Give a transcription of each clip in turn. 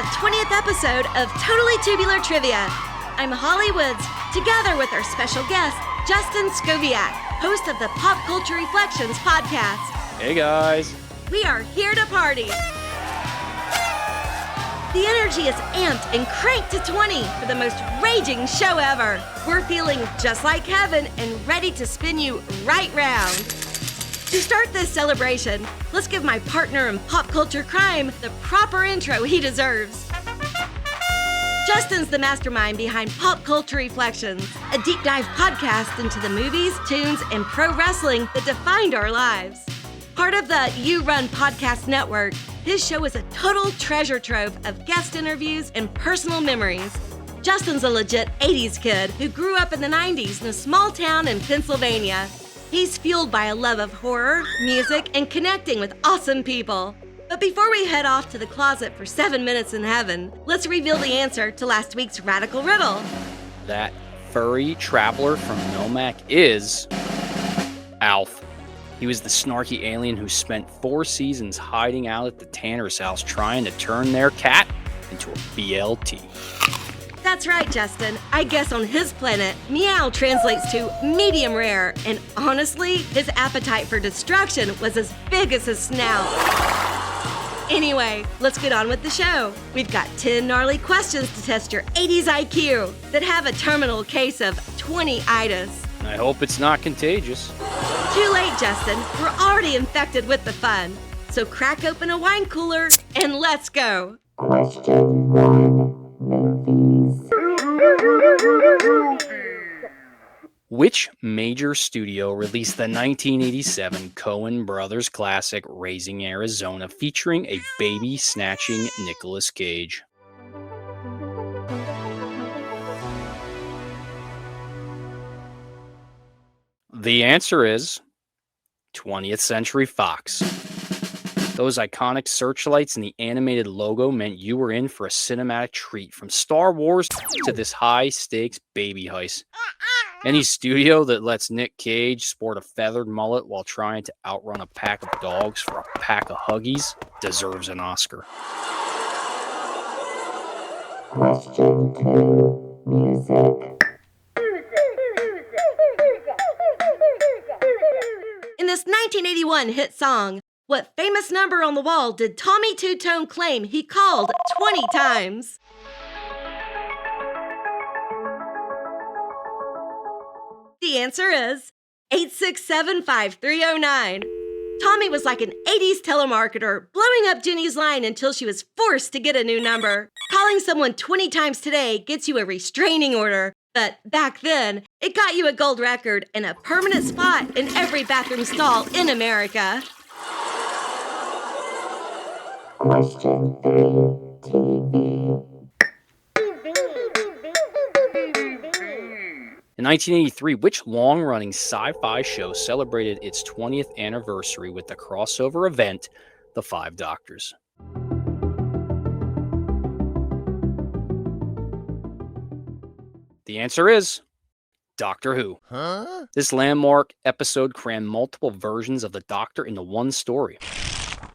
20th episode of Totally Tubular Trivia. I'm Hollie Woods, together with our special guest, Justin Scoviak, host of the Pop Culture Reflections podcast. Hey guys. We are here to party. The energy is amped and cranked to 20 for the most raging show ever. We're feeling just like heaven and ready to spin you right round. To start this celebration, let's give my partner in pop culture crime the proper intro he deserves. Justin's the mastermind behind Pop Culture Reflections, a deep dive podcast into the movies, tunes, and pro wrestling that defined our lives. Part of the You Run podcast network, his show is a total treasure trove of guest interviews and personal memories. Justin's a legit 80s kid who grew up in the 90s in a small town in Pennsylvania. He's fueled by a love of horror, music, and connecting with awesome people. But before we head off to the closet for 7 minutes in heaven, let's reveal the answer to last week's radical riddle. That furry traveler from Nomak is Alf. He was the snarky alien who spent 4 seasons hiding out at the Tanner's house trying to turn their cat into a BLT. That's right, Justin. I guess on his planet, meow translates to medium rare, and honestly, his appetite for destruction was as big as his snout. Anyway, let's get on with the show. We've got 10 gnarly questions to test your 80s IQ that have a terminal case of 20-itis. I hope it's not contagious. Too late, Justin. We're already infected with the fun. So crack open a wine cooler and let's go. Question 1. Movies. Which major studio released the 1987 Coen Brothers classic Raising Arizona featuring a baby-snatching Nicolas Cage? The answer is 20th Century Fox. Those iconic searchlights and the animated logo meant you were in for a cinematic treat, from Star Wars to this high-stakes baby heist. Any studio that lets Nick Cage sport a feathered mullet while trying to outrun a pack of dogs for a pack of Huggies deserves an Oscar. Question 2. Music. In this 1981 hit song, what famous number on the wall did Tommy Two-Tone claim he called 20 times? The answer is 8675309. Tommy was like an 80s telemarketer, blowing up Jenny's line until she was forced to get a new number. Calling someone 20 times today gets you a restraining order, but back then, it got you a gold record and a permanent spot in every bathroom stall in America. Question 3. TV. In 1983, which long-running sci-fi show celebrated its 20th anniversary with the crossover event, The Five Doctors? The answer is Doctor Who. This landmark episode crammed multiple versions of the Doctor into one story.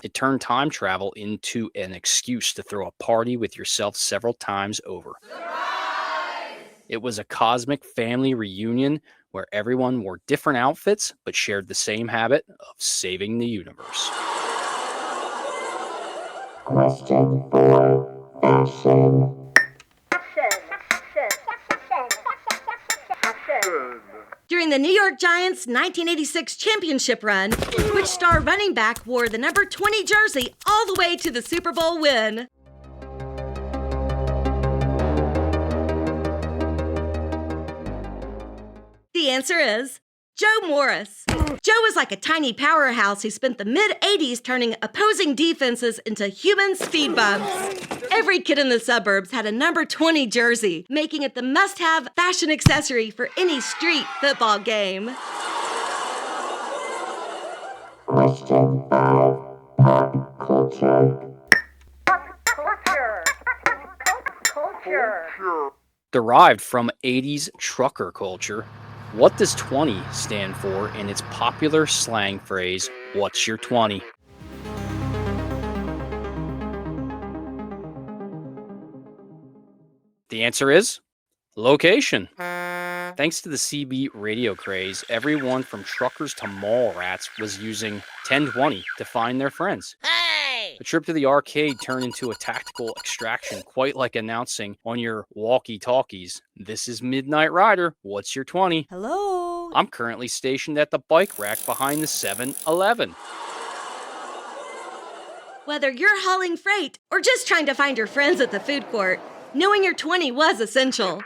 It turned time travel into an excuse to throw a party with yourself several times over. It was a cosmic family reunion where everyone wore different outfits but shared the same habit of saving the universe. Question 4. Fashion. During the New York Giants' 1986 championship run, which star running back wore the number 20 jersey all the way to the Super Bowl win? The answer is Joe Morris. Joe was like a tiny powerhouse who spent the mid-'80s turning opposing defenses into human speed bumps. Every kid in the suburbs had a number 20 jersey, making it the must-have fashion accessory for any street football game. Question 5. Pop culture. Derived from 80s trucker culture, what does 20 stand for in its popular slang phrase, "What's your 20"? The answer is location. Thanks to the CB radio craze, everyone from truckers to mall rats was using 1020 to find their friends. Hey! A trip to the arcade turned into a tactical extraction, quite like announcing on your walkie-talkies, "This is Midnight Rider, what's your 20? Hello? I'm currently stationed at the bike rack behind the 7-Eleven. Whether you're hauling freight or just trying to find your friends at the food court, knowing your 20 was essential.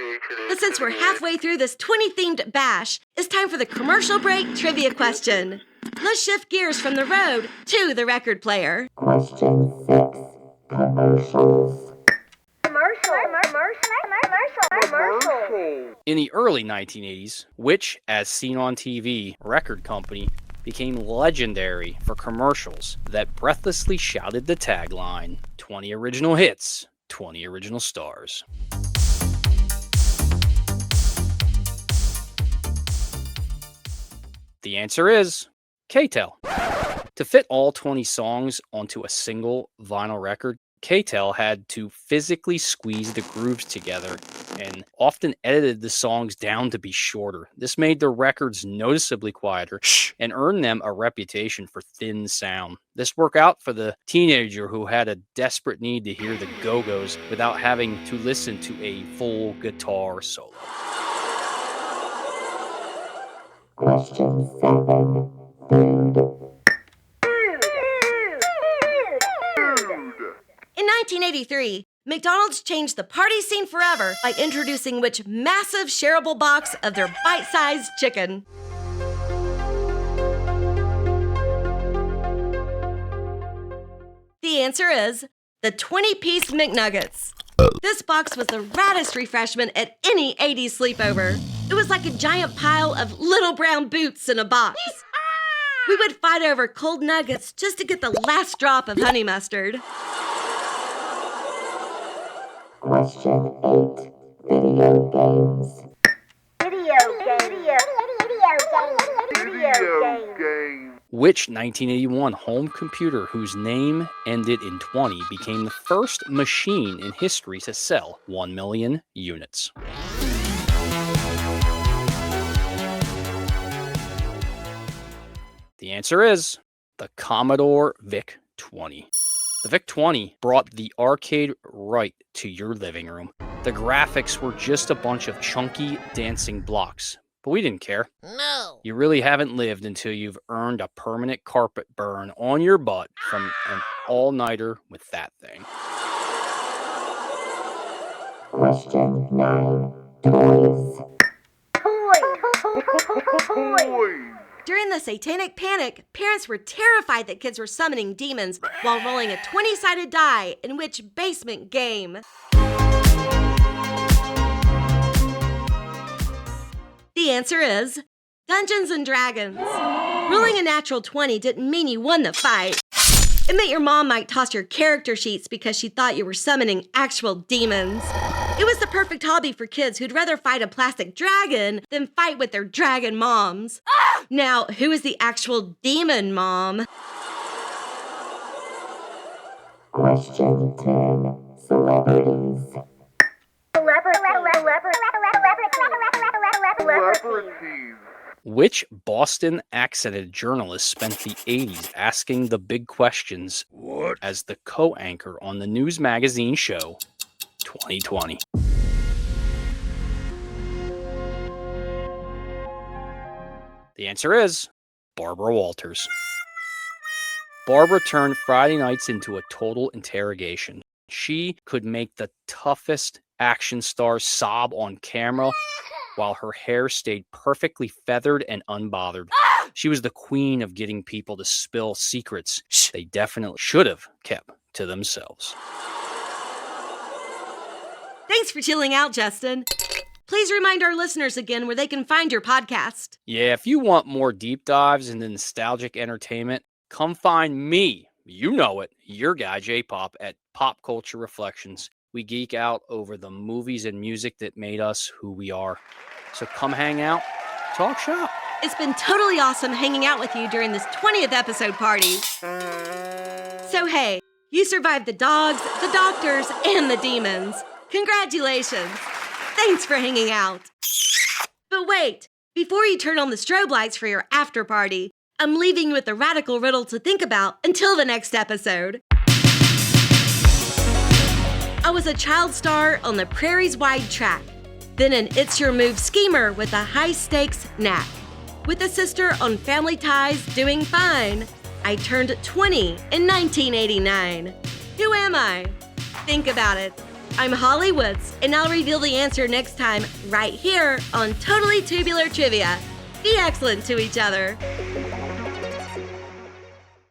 But since we're halfway through this 20-themed bash, it's time for the commercial break trivia question. Let's shift gears from the road to the record player. Question 6. Commercials. In the early 1980s, which, as seen on TV, record company became legendary for commercials that breathlessly shouted the tagline, 20 original hits, 20 original stars. The answer is K-Tel. To fit all 20 songs onto a single vinyl record, K-Tel had to physically squeeze the grooves together and often edited the songs down to be shorter. This made the records noticeably quieter and earned them a reputation for thin sound. This worked out for the teenager who had a desperate need to hear the Go-Go's without having to listen to a full guitar solo. Question 7. Food. In 1983, McDonald's changed the party scene forever by introducing which massive shareable box of their bite-sized chicken? The answer is the 20-piece McNuggets. This box was the raddest refreshment at any 80s sleepover. It was like a giant pile of little brown boots in a box. We would fight over cold nuggets just to get the last drop of honey mustard. Question 8. Video games. Which 1981 home computer whose name ended in 20 became the first machine in history to sell 1 million units? The answer is the Commodore VIC-20. The VIC-20 brought the arcade right to your living room. The graphics were just a bunch of chunky dancing blocks, but we didn't care. No! You really haven't lived until you've earned a permanent carpet burn on your butt from an all-nighter with that thing. Question 9. Toys. During the Satanic Panic, parents were terrified that kids were summoning demons while rolling a 20-sided die in which basement game? The answer is Dungeons and Dragons. Rolling a natural 20 didn't mean you won the fight. It meant your mom might toss your character sheets because she thought you were summoning actual demons. It was the perfect hobby for kids who'd rather fight a plastic dragon than fight with their dragon moms. Now, who is the actual demon mom? Question 10. Celebrities. Which Boston accented journalist spent the 80s asking the big questions as the co-anchor on the news magazine show 2020? The answer is Barbara Walters. Barbara turned Friday nights into a total interrogation. She could make the toughest action stars sob on camera while her hair stayed perfectly feathered and unbothered. She was the queen of getting people to spill secrets they definitely should have kept to themselves. Thanks for chilling out, Justin. Please remind our listeners again where they can find your podcast. Yeah, if you want more deep dives into nostalgic entertainment, come find me. You know it, your guy J-Pop at Pop Culture Reflections. We geek out over the movies and music that made us who we are. So come hang out, talk shop. It's been totally awesome hanging out with you during this 20th episode party. So hey, you survived the dogs, the doctors, and the demons. Congratulations! Thanks for hanging out. But wait, before you turn on the strobe lights for your after party, I'm leaving you with a radical riddle to think about until the next episode. I was a child star on the prairie's wide track, then an It's Your Move schemer with a high-stakes knack. With a sister on Family Ties doing fine, I turned 20 in 1989. Who am I? Think about it. I'm Hollie Woods, and I'll reveal the answer next time right here on Totally Tubular Trivia. Be excellent to each other.